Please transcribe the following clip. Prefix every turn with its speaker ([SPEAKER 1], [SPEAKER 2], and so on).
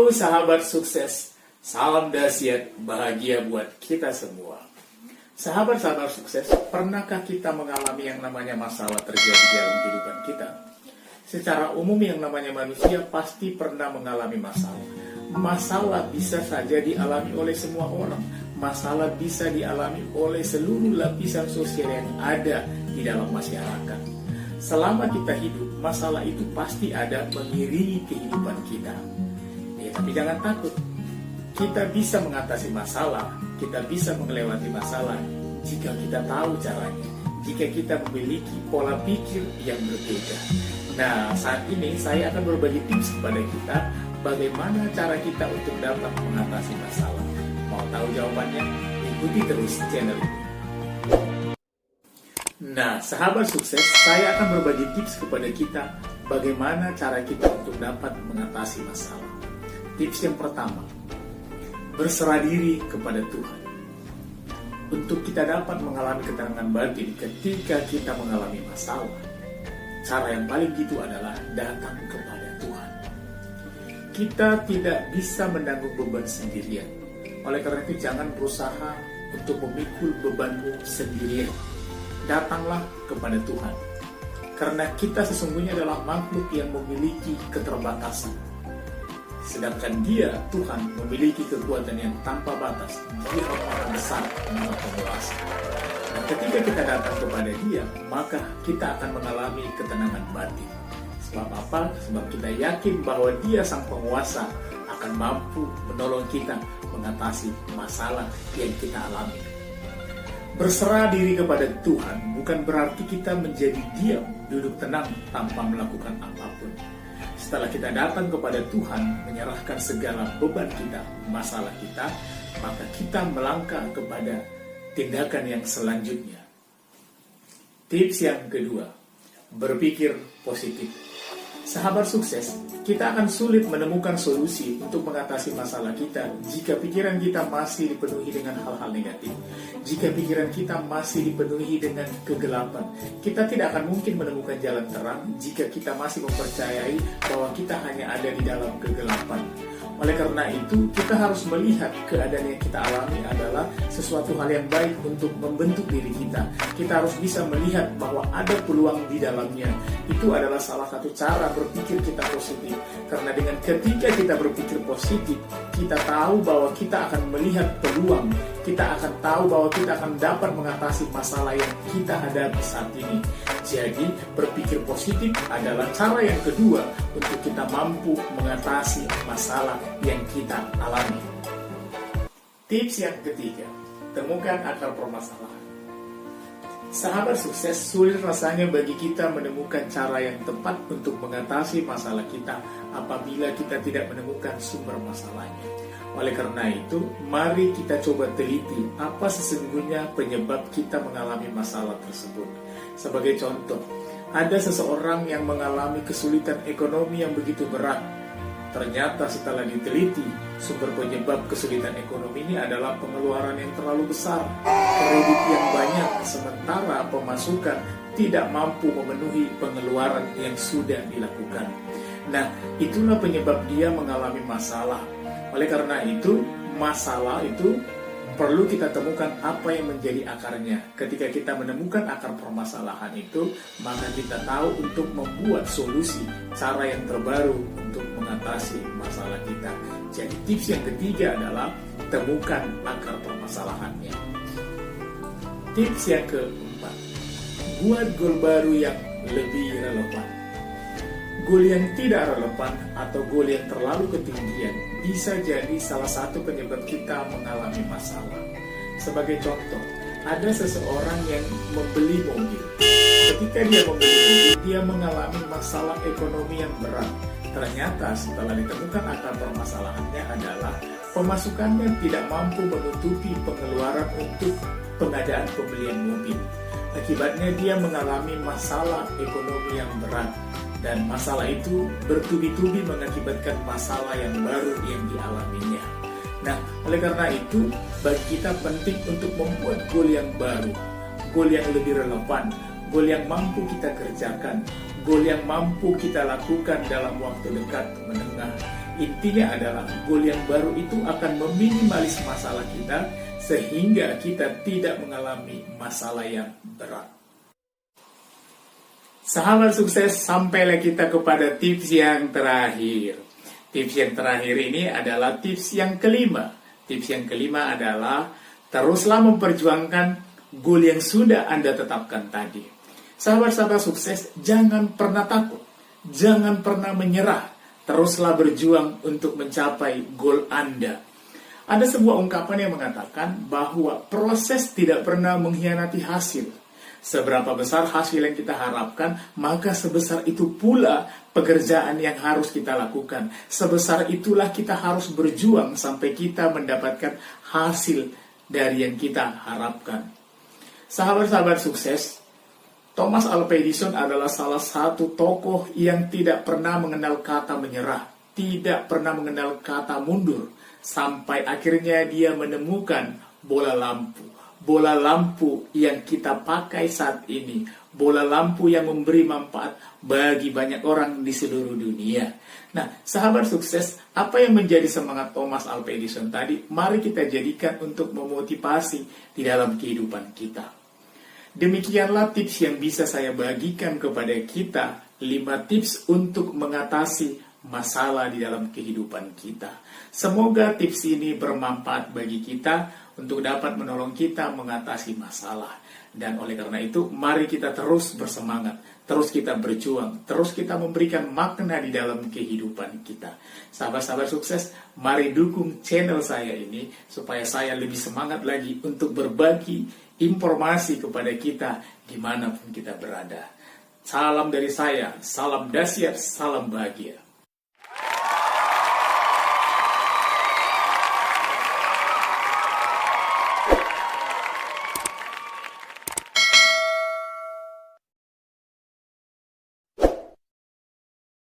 [SPEAKER 1] Halo sahabat sukses, salam dahsyat, bahagia buat kita semua. Sahabat-sahabat sukses, pernahkah kita mengalami yang namanya masalah terjadi dalam kehidupan kita? Secara umum yang namanya manusia pasti pernah mengalami masalah. Masalah bisa saja dialami oleh semua orang. Masalah bisa dialami oleh seluruh lapisan sosial yang ada di dalam masyarakat. Selama kita hidup, masalah itu pasti ada mengiringi kehidupan kita. Tapi jangan takut, kita bisa mengatasi masalah, kita bisa melewati masalah jika kita tahu caranya, jika kita memiliki pola pikir yang berbeda. Nah, saat ini saya akan berbagi tips kepada kita bagaimana cara kita untuk dapat mengatasi masalah. Mau tahu jawabannya? Ikuti terus channel ini. Nah, sahabat sukses, saya akan berbagi tips kepada kita bagaimana cara kita untuk dapat mengatasi masalah. Tips yang pertama, berserah diri kepada Tuhan. Untuk kita dapat mengalami ketenangan batin ketika kita mengalami masalah, cara yang paling gitu adalah datang kepada Tuhan. Kita tidak bisa menanggung beban sendirian. Oleh karena itu jangan berusaha untuk memikul bebanmu sendirian. Datanglah kepada Tuhan. Karena kita sesungguhnya adalah makhluk yang memiliki keterbatasan. Sedangkan Dia, Tuhan, memiliki kekuatan yang tanpa batas. Dia orang besar dan penguasa. Dan ketika kita datang kepada Dia, maka kita akan mengalami ketenangan batin. Sebab apa? Sebab kita yakin bahwa Dia sang penguasa akan mampu menolong kita mengatasi masalah yang kita alami. Berserah diri kepada Tuhan bukan berarti kita menjadi diam, duduk tenang tanpa melakukan apapun. Setelah kita datang kepada Tuhan, menyerahkan segala beban kita, masalah kita, maka kita melangkah kepada tindakan yang selanjutnya. Tips yang kedua, berpikir positif. Sahabat sukses, kita akan sulit menemukan solusi untuk mengatasi masalah kita jika pikiran kita masih dipenuhi dengan hal-hal negatif. Jika pikiran kita masih dipenuhi dengan kegelapan, kita tidak akan mungkin menemukan jalan terang jika kita masih mempercayai bahwa kita hanya ada di dalam kegelapan. Oleh karena itu, kita harus melihat keadaan yang kita alami adalah sesuatu hal yang baik untuk membentuk diri kita. Kita harus bisa melihat bahwa ada peluang di dalamnya. Itu adalah salah satu cara berpikir kita positif. Karena dengan ketika kita berpikir positif, kita tahu bahwa kita akan melihat peluang. Kita akan tahu bahwa kita akan dapat mengatasi masalah yang kita hadapi saat ini. Jadi, berpikir positif adalah cara yang kedua untuk kita mampu mengatasi masalah yang kita alami. Tips yang ketiga, temukan akar permasalahan. Sahabat sukses, sulit rasanya bagi kita menemukan cara yang tepat untuk mengatasi masalah kita apabila kita tidak menemukan sumber masalahnya. Oleh karena itu, mari kita coba teliti apa sesungguhnya penyebab kita mengalami masalah tersebut. Sebagai contoh, ada seseorang yang mengalami kesulitan ekonomi yang begitu berat. Ternyata setelah diteliti, sumber penyebab kesulitan ekonomi ini adalah pengeluaran yang terlalu besar, kredit yang banyak, sementara pemasukan tidak mampu memenuhi pengeluaran yang sudah dilakukan. Nah, itulah penyebab dia mengalami masalah. Oleh karena itu, masalah itu perlu kita temukan apa yang menjadi akarnya. Ketika kita menemukan akar permasalahan itu, maka kita tahu untuk membuat solusi, cara yang terbaru untuk mengatasi masalah kita. Jadi tips yang ketiga adalah temukan akar permasalahannya. Tips yang keempat, buat goal baru yang lebih relevan. Goal yang tidak relevan atau goal yang terlalu ketinggian bisa jadi salah satu penyebab kita mengalami masalah. Sebagai contoh, ada seseorang yang membeli mobil. Ketika dia membeli mobil, dia mengalami masalah ekonomi yang berat. Ternyata setelah ditemukan akar permasalahannya adalah pemasukannya tidak mampu menutupi pengeluaran untuk pengadaan pembelian mobil. Akibatnya dia mengalami masalah ekonomi yang berat. Dan masalah itu bertubi-tubi mengakibatkan masalah yang baru yang dialaminya. Nah, oleh karena itu, bagi kita penting untuk membuat goal yang baru, goal yang lebih relevan, goal yang mampu kita kerjakan, goal yang mampu kita lakukan dalam waktu dekat menengah. Intinya adalah goal yang baru itu akan meminimalis masalah kita sehingga kita tidak mengalami masalah yang berat. Sahabat sukses, sampailah kita kepada tips yang terakhir. Tips yang terakhir ini adalah tips yang kelima. Tips yang kelima adalah teruslah memperjuangkan goal yang sudah Anda tetapkan tadi. Sahabat-sahabat sukses, jangan pernah takut, jangan pernah menyerah. Teruslah berjuang untuk mencapai goal Anda. Ada sebuah ungkapan yang mengatakan bahwa proses tidak pernah mengkhianati hasil. Seberapa besar hasil yang kita harapkan, maka sebesar itu pula pekerjaan yang harus kita lakukan. Sebesar itulah kita harus berjuang sampai kita mendapatkan hasil dari yang kita harapkan. Sahabat-sahabat sukses, Thomas Alva Edison adalah salah satu tokoh yang tidak pernah mengenal kata menyerah, tidak pernah mengenal kata mundur, sampai akhirnya dia menemukan bola lampu. Bola lampu yang kita pakai saat ini, bola lampu yang memberi manfaat bagi banyak orang di seluruh dunia. Nah, sahabat sukses, apa yang menjadi semangat Thomas Alva Edison tadi, mari kita jadikan untuk memotivasi di dalam kehidupan kita. Demikianlah tips yang bisa saya bagikan kepada kita, 5 tips untuk mengatasi masalah di dalam kehidupan kita. Semoga tips ini bermanfaat bagi kita untuk dapat menolong kita mengatasi masalah. Dan oleh karena itu, mari kita terus bersemangat, terus kita berjuang, terus kita memberikan makna di dalam kehidupan kita. Sahabat-sahabat sukses, mari dukung channel saya ini supaya saya lebih semangat lagi untuk berbagi informasi kepada kita dimanapun kita berada. Salam dari saya, salam dahsyat, salam bahagia.